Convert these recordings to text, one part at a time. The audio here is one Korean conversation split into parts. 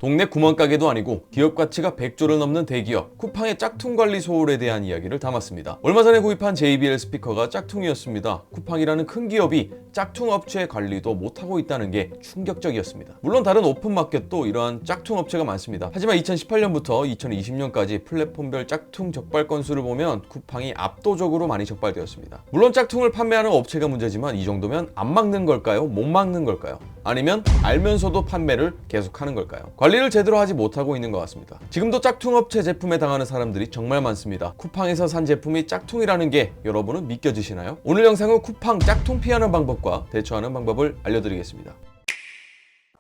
동네 구멍가게도 아니고 기업 가치가 100조를 넘는 대기업 쿠팡의 짝퉁 관리 소홀에 대한 이야기를 담았습니다. 얼마 전에 구입한 JBL 스피커가 짝퉁이었습니다. 쿠팡이라는 큰 기업이 짝퉁 업체 관리도 못하고 있다는 게 충격적이었습니다. 물론 다른 오픈마켓도 이러한 짝퉁 업체가 많습니다. 하지만 2018년부터 2020년까지 플랫폼별 짝퉁 적발 건수를 보면 쿠팡이 압도적으로 많이 적발되었습니다. 물론 짝퉁을 판매하는 업체가 문제지만 이 정도면 안 막는 걸까요? 못 막는 걸까요? 아니면 알면서도 판매를 계속하는 걸까요? 관리를 제대로 하지 못하고 있는 것 같습니다. 지금도 짝퉁 업체 제품에 당하는 사람들이 정말 많습니다. 쿠팡에서 산 제품이 짝퉁이라는 게 여러분은 믿겨지시나요? 오늘 영상은 쿠팡 짝퉁 피하는 방법과 대처하는 방법을 알려드리겠습니다.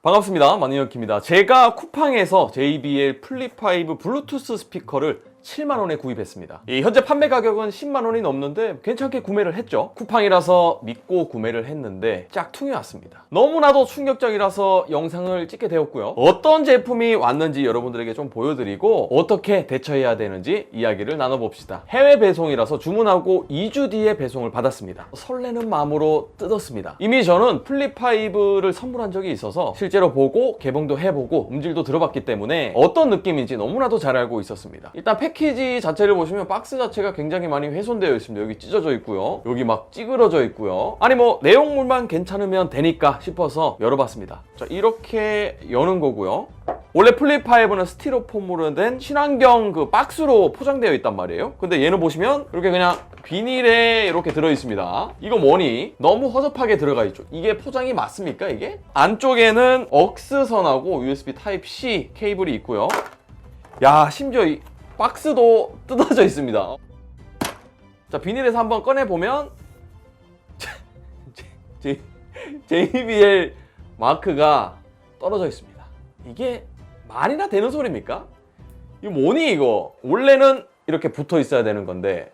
반갑습니다. 마니어키입니다. 제가 쿠팡에서 JBL 플립5 블루투스 스피커를 7만원에 구입했습니다. 현재 판매 가격은 10만원이 넘는데 괜찮게 구매를 했죠. 쿠팡이라서 믿고 구매를 했는데 짝퉁이 왔습니다. 너무나도 충격적이라서 영상을 찍게 되었고요. 어떤 제품이 왔는지 여러분들에게 좀 보여드리고 어떻게 대처해야 되는지 이야기를 나눠봅시다. 해외 배송이라서 주문하고 2주 뒤에 배송을 받았습니다. 설레는 마음으로 뜯었습니다. 이미 저는 플립5를 선물한 적이 있어서 실제로 보고 개봉도 해보고 음질도 들어봤기 때문에 어떤 느낌인지 너무나도 잘 알고 있었습니다. 일단 패키지 자체를 보시면 박스 자체가 굉장히 많이 훼손되어 있습니다. 여기 찢어져 있고요. 여기 막 찌그러져 있고요. 아니 뭐 내용물만 괜찮으면 되니까 싶어서 열어봤습니다. 자, 이렇게 여는 거고요. 원래 플립5는 스티로폼으로 된 친환경 그 박스로 포장되어 있단 말이에요. 근데 얘는 보시면 이렇게 그냥 비닐에 이렇게 들어있습니다. 이거 뭐니? 너무 허접하게 들어가 있죠. 이게 포장이 맞습니까 이게? 안쪽에는 억스선하고 USB Type-C 케이블이 있고요. 야, 심지어 이 박스도 뜯어져 있습니다. 자, 비닐에서 한번 꺼내보면 JBL 마크가 떨어져 있습니다. 이게 말이나 되는 소리입니까? 이거 뭐니 이거? 원래는 이렇게 붙어 있어야 되는 건데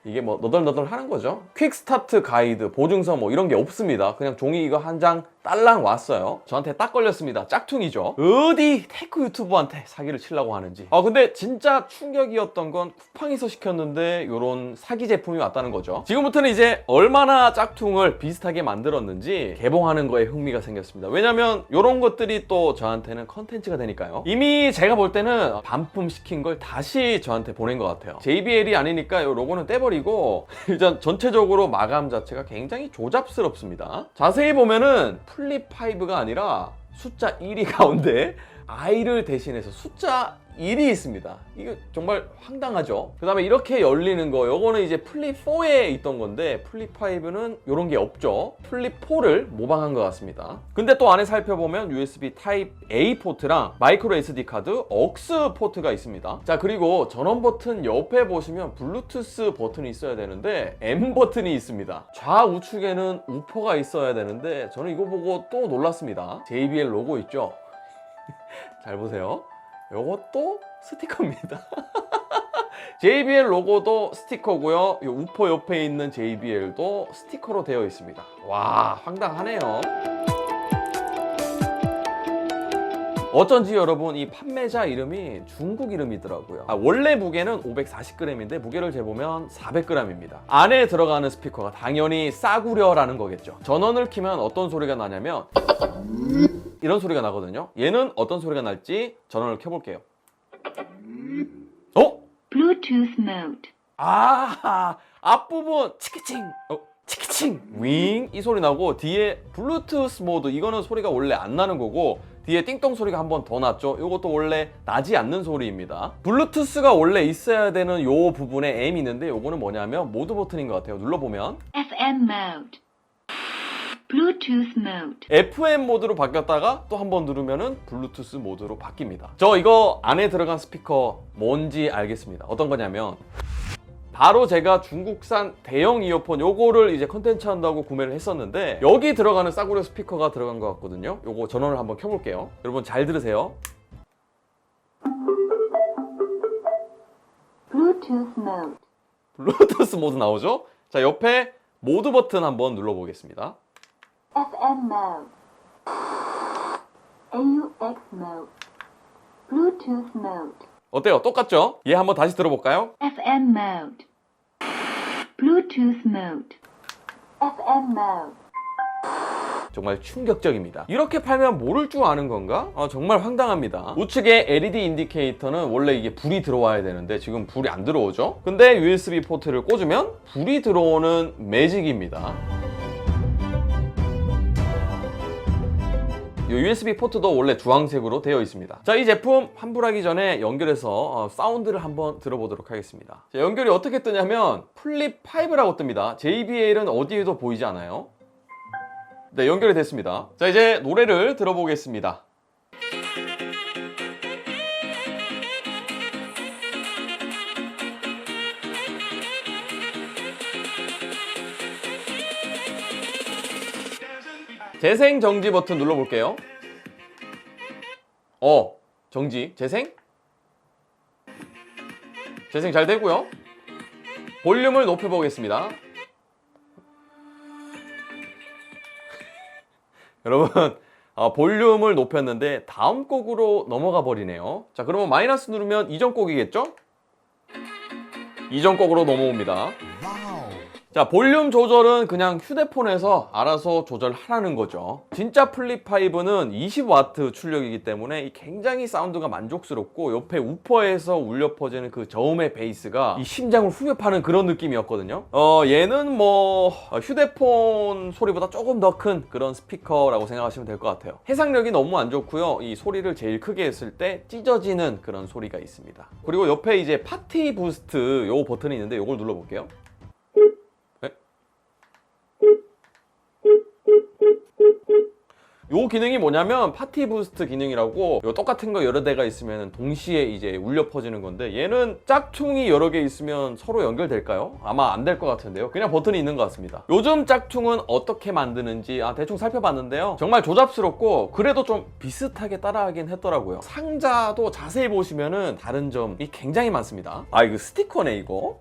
이게 뭐 너덜너덜 하는 거죠. 퀵 스타트 가이드, 보증서 뭐 이런 게 없습니다. 그냥 종이 이거 한 장 딸랑 왔어요. 저한테 딱 걸렸습니다. 짝퉁이죠. 어디 테크 유튜버한테 사기를 치려고 하는지. 근데 진짜 충격이었던 건 쿠팡에서 시켰는데 이런 사기 제품이 왔다는 거죠. 지금부터는 이제 얼마나 짝퉁을 비슷하게 만들었는지 개봉하는 거에 흥미가 생겼습니다. 왜냐면 이런 것들이 또 저한테는 컨텐츠가 되니까요. 이미 제가 볼 때는 반품시킨 걸 다시 저한테 보낸 것 같아요. JBL이 아니니까 이 로고는 떼버리고 일단 전체적으로 마감 자체가 굉장히 조잡스럽습니다. 자세히 보면은 플립5가 아니라 숫자 1이 가운데 I를 대신해서 숫자 1이 있습니다. 이거 정말 황당하죠. 그 다음에 이렇게 열리는 거, 요거는 이제 플립4에 있던 건데 플립5는 이런 게 없죠. 플립4를 모방한 것 같습니다. 근데 또 안에 살펴보면 USB Type-A 포트랑 마이크로 SD 카드, aux 포트가 있습니다. 자, 그리고 전원 버튼 옆에 보시면 블루투스 버튼이 있어야 되는데 M 버튼이 있습니다. 좌우측에는 우퍼가 있어야 되는데 저는 이거 보고 또 놀랐습니다. JBL 로고 있죠? 잘 보세요. 요것도 스티커입니다. JBL 로고도 스티커고요. 이 우퍼 옆에 있는 JBL도 스티커로 되어 있습니다. 와, 황당하네요. 어쩐지 여러분 이 판매자 이름이 중국 이름이더라고요. 원래 무게는 540g인데 무게를 재보면 400g입니다. 안에 들어가는 스피커가 당연히 싸구려라는 거겠죠. 전원을 키면 어떤 소리가 나냐면 이런 소리가 나거든요. 얘는 어떤 소리가 날지 전원을 켜볼게요. Bluetooth mode. 앞부분 치키칭 치키칭 윙 이 소리 나고 뒤에 블루투스 모드 이거는 소리가 원래 안 나는 거고 뒤에 띵동 소리가 한 번 더 났죠. 이것도 원래 나지 않는 소리입니다. 블루투스가 원래 있어야 되는 요 부분에 M이 있는데 요거는 뭐냐면 모드 버튼인 것 같아요. 눌러보면 FM mode. Bluetooth mode. FM 모드로 바뀌었다가 또 한 번 누르면은 블루투스 모드로 바뀝니다. 저 이거 안에 들어간 스피커 뭔지 알겠습니다. 어떤 거냐면 바로 제가 중국산 대형 이어폰 요거를 이제 컨텐츠 한다고 구매를 했었는데 여기 들어가는 싸구려 스피커가 들어간 것 같거든요. 요거 전원을 한번 켜볼게요. 여러분 잘 들으세요. Bluetooth mode. 블루투스 모드 나오죠? 자, 옆에 모드 버튼 한번 눌러보겠습니다. FM mode. AUX mode. Bluetooth mode. 어때요? 똑같죠? 얘 한번 다시 들어볼까요? FM mode. Bluetooth mode. FM mode. 정말 충격적입니다. 이렇게 팔면 모를 줄 아는 건가? 정말 황당합니다. 우측에 LED 인디케이터는 원래 이게 불이 들어와야 되는데 지금 불이 안 들어오죠? 근데 USB 포트를 꽂으면 불이 들어오는 매직입니다. 이 USB 포트도 원래 주황색으로 되어 있습니다. 자, 이 제품 환불하기 전에 연결해서 사운드를 한번 들어보도록 하겠습니다. 자, 연결이 어떻게 뜨냐면 플립 5라고 뜹니다. JBL은 어디에도 보이지 않아요. 네, 연결이 됐습니다. 자, 이제 노래를 들어보겠습니다. 재생 정지 버튼 눌러볼게요. 정지, 재생 잘 되고요. 볼륨을 높여보겠습니다. 여러분, 볼륨을 높였는데 다음 곡으로 넘어가 버리네요. 자, 그러면 마이너스 누르면 이전 곡이겠죠? 이전 곡으로 넘어옵니다. 자, 볼륨 조절은 그냥 휴대폰에서 알아서 조절하라는 거죠. 진짜 플립 5는 20W 출력이기 때문에 굉장히 사운드가 만족스럽고 옆에 우퍼에서 울려 퍼지는 그 저음의 베이스가 이 심장을 후벼 파는 그런 느낌이었거든요. 얘는 뭐 휴대폰 소리보다 조금 더 큰 그런 스피커라고 생각하시면 될 것 같아요. 해상력이 너무 안 좋고요. 이 소리를 제일 크게 했을 때 찢어지는 그런 소리가 있습니다. 그리고 옆에 이제 파티 부스트 요 버튼이 있는데 요걸 눌러볼게요. 요 기능이 뭐냐면 파티 부스트 기능이라고 요 똑같은 거 여러 대가 있으면 동시에 이제 울려 퍼지는 건데 얘는 짝퉁이 여러 개 있으면 서로 연결될까요? 아마 안 될 것 같은데요. 그냥 버튼이 있는 것 같습니다. 요즘 짝퉁은 어떻게 만드는지 대충 살펴봤는데요. 정말 조잡스럽고 그래도 좀 비슷하게 따라하긴 했더라고요. 상자도 자세히 보시면은 다른 점이 굉장히 많습니다. 이거 스티커네 이거.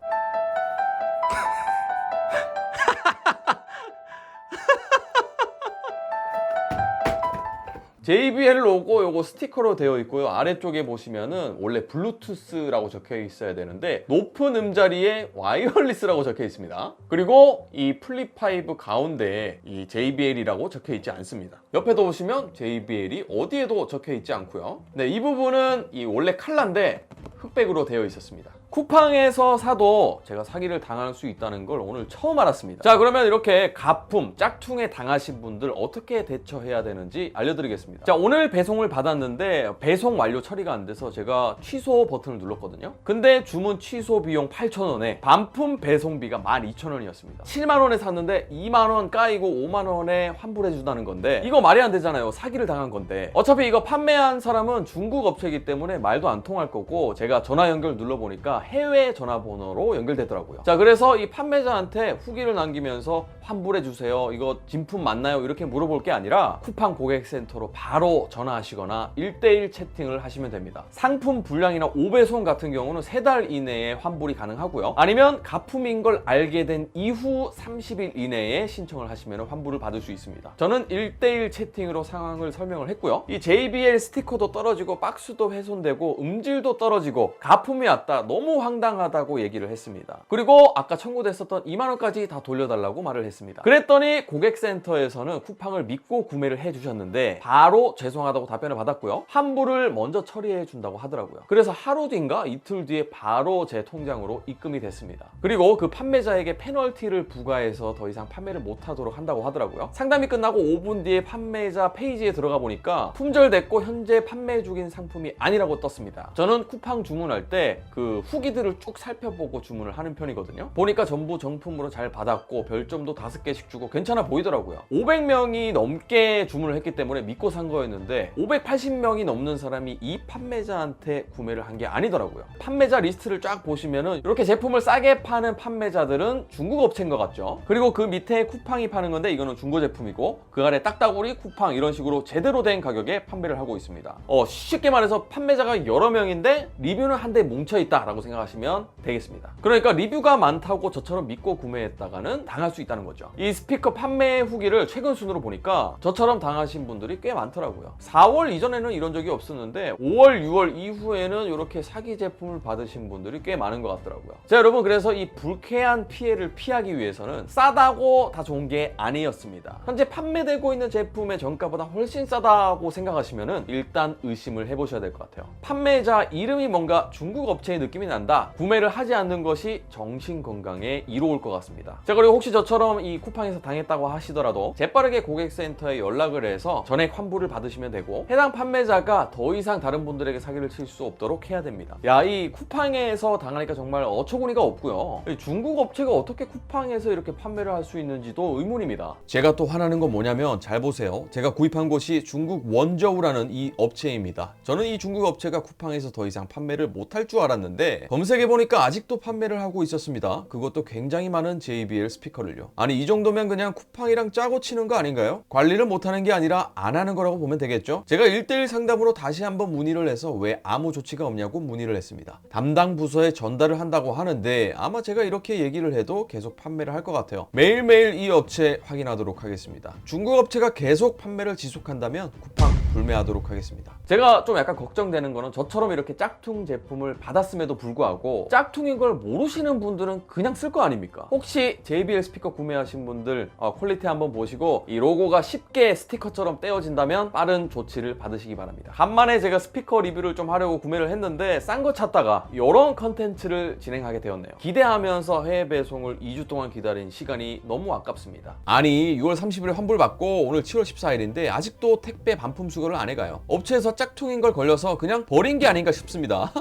JBL 로고 요거 스티커로 되어 있고요. 아래쪽에 보시면은 원래 블루투스라고 적혀 있어야 되는데 높은 음자리에 와이어리스라고 적혀 있습니다. 그리고 이 플립 5 가운데에 이 JBL이라고 적혀 있지 않습니다. 옆에도 보시면 JBL이 어디에도 적혀 있지 않고요. 네, 이 부분은 이 원래 칼라인데 흑백으로 되어 있었습니다. 쿠팡에서 사도 제가 사기를 당할 수 있다는 걸 오늘 처음 알았습니다. 자, 그러면 이렇게 가품, 짝퉁에 당하신 분들 어떻게 대처해야 되는지 알려드리겠습니다. 자, 오늘 배송을 받았는데 배송 완료 처리가 안 돼서 제가 취소 버튼을 눌렀거든요. 근데 주문 취소 비용 8,000원에 반품 배송비가 12,000원이었습니다. 7만원에 샀는데 2만원 까이고 5만원에 환불해 준다는 건데 이거 말이 안 되잖아요. 사기를 당한 건데. 어차피 이거 판매한 사람은 중국 업체이기 때문에 말도 안 통할 거고 제가 전화 연결 눌러보니까 해외 전화번호로 연결되더라고요. 자, 그래서 이 판매자한테 후기를 남기면서 환불해 주세요, 이거 진품 맞나요? 이렇게 물어볼 게 아니라 쿠팡 고객센터로 바로 전화하시거나 1:1 채팅을 하시면 됩니다. 상품 불량이나 5배송 같은 경우는 3달 이내에 환불이 가능하고요. 아니면 가품인 걸 알게 된 이후 30일 이내에 신청을 하시면 환불을 받을 수 있습니다. 저는 1:1 채팅으로 상황을 설명을 했고요. 이 JBL 스티커도 떨어지고 박스도 훼손되고 음질도 떨어지고 가품이 왔다, 너무 황당하다고 얘기를 했습니다. 그리고 아까 청구됐었던 2만원까지 다 돌려달라고 말을 했습니다. 그랬더니 고객센터에서는 쿠팡을 믿고 구매를 해주셨는데 바로 죄송하다고 답변을 받았고요. 환불을 먼저 처리해 준다고 하더라고요. 그래서 하루 뒤인가 이틀 뒤에 바로 제 통장으로 입금이 됐습니다. 그리고 그 판매자에게 페널티를 부과해서 더 이상 판매를 못하도록 한다고 하더라고요. 상담이 끝나고 5분 뒤에 판매자 페이지에 들어가 보니까 품절됐고 현재 판매 중인 상품이 아니라고 떴습니다. 저는 쿠팡 주문할 때 그 후기들을 쭉 살펴보고 주문을 하는 편이거든요. 보니까 전부 정품으로 잘 받았고 별점도 5개씩 주고 괜찮아 보이더라고요. 500명이 넘게 주문을 했기 때문에 믿고 산 거였는데 580명이 넘는 사람이 이 판매자한테 구매를 한 게 아니더라고요. 판매자 리스트를 쫙 보시면은 이렇게 제품을 싸게 파는 판매자들은 중국 업체인 것 같죠. 그리고 그 밑에 쿠팡이 파는 건데 이거는 중고 제품이고 그 아래 딱따구리, 쿠팡 이런 식으로 제대로 된 가격에 판매를 하고 있습니다. 쉽게 말해서 판매자가 여러 명인데 리뷰는 한데 뭉쳐있다 라고 생각하시면 되겠습니다. 그러니까 리뷰가 많다고 저처럼 믿고 구매했다가는 당할 수 있다는 거죠. 이 스피커 판매 후기를 최근 순으로 보니까 저처럼 당하신 분들이 꽤 많더라고요. 4월 이전에는 이런 적이 없었는데 5월, 6월 이후에는 이렇게 사기 제품을 받으신 분들이 꽤 많은 것 같더라고요. 자, 여러분, 그래서 이 불쾌한 피해를 피하기 위해서는 싸다고 다 좋은 게 아니었습니다. 현재 판매되고 있는 제품의 정가보다 훨씬 싸다고 생각하시면은 일단 의심을 해보셔야 될 것 같아요. 판매자 이름이 뭔가 중국 업체의 느낌이 난다. 구매를 하지 않는 것이 정신 건강에 이로울 것 같습니다. 자, 그리고 혹시 저처럼 이 쿠팡에서 당했다고 하시더라도 재빠르게 고객센터에 연락을 해서 전액 환불을 받으시면 되고, 해당 판매자가 더 이상 다른 분들에게 사기를 칠 수 없도록 해야 됩니다. 야, 이 쿠팡에서 당하니까 정말 어처구니가 없고요. 중국 업체가 어떻게 쿠팡에서 이렇게 판매를 할 수 있는지도 의문입니다. 제가 또 화나는 건 뭐냐면, 잘 보세요. 제가 구입한 곳이 중국 원저우라는 이 업체입니다. 저는 이 중국 업체가 쿠팡에서 더 이상 판매를 못할 줄 알았는데 검색해보니까 아직도 판매를 하고 있었습니다. 그것도 굉장히 많은 JBL 스피커를요. 아니, 이 정도면 그냥 쿠팡이랑 짜고 치는 거 아닌가요? 관리를 못하는 게 아니라 안 하는 거라고 보면 되겠죠? 제가 1:1 상담으로 다시 한번 문의를 해서 왜 아무 조치가 없냐고 문의를 했습니다. 담당 부서에 전달을 한다고 하는데 아마 제가 이렇게 얘기를 해도 계속 판매를 할 것 같아요. 매일매일 이 업체 확인하도록 하겠습니다. 중국 업체가 계속 판매를 지속한다면 쿠팡 불매하도록 하겠습니다. 제가 좀 약간 걱정되는 거는, 저처럼 이렇게 짝퉁 제품을 받았음에도 불구하고 짝퉁인 걸 모르시는 분들은 그냥 쓸 거 아닙니까? 혹시 JBL 스피커 구매하신 분들 퀄리티 한번 보시고 이 로고가 쉽게 스티커처럼 떼어진다면 빠른 조치를 받으시기 바랍니다. 간만에 제가 스피커 리뷰를 좀 하려고 구매를 했는데 싼 거 찾다가 이런 컨텐츠를 진행하게 되었네요. 기대하면서 해외 배송을 2주 동안 기다린 시간이 너무 아깝습니다. 아니, 6월 30일에 환불 받고 오늘 7월 14일인데 아직도 택배 반품 수거를 안 해가요. 업체에서 짝퉁인 걸 걸려서 그냥 버린 게 아닌가 싶습니다.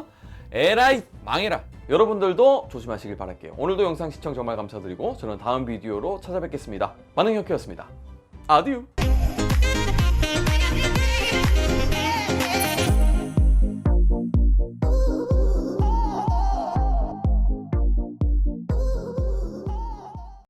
에라이, 망해라. 여러분들도 조심하시길 바랄게요. 오늘도 영상 시청 정말 감사드리고 저는 다음 비디오로 찾아뵙겠습니다. 만능혁회였습니다. 아디오.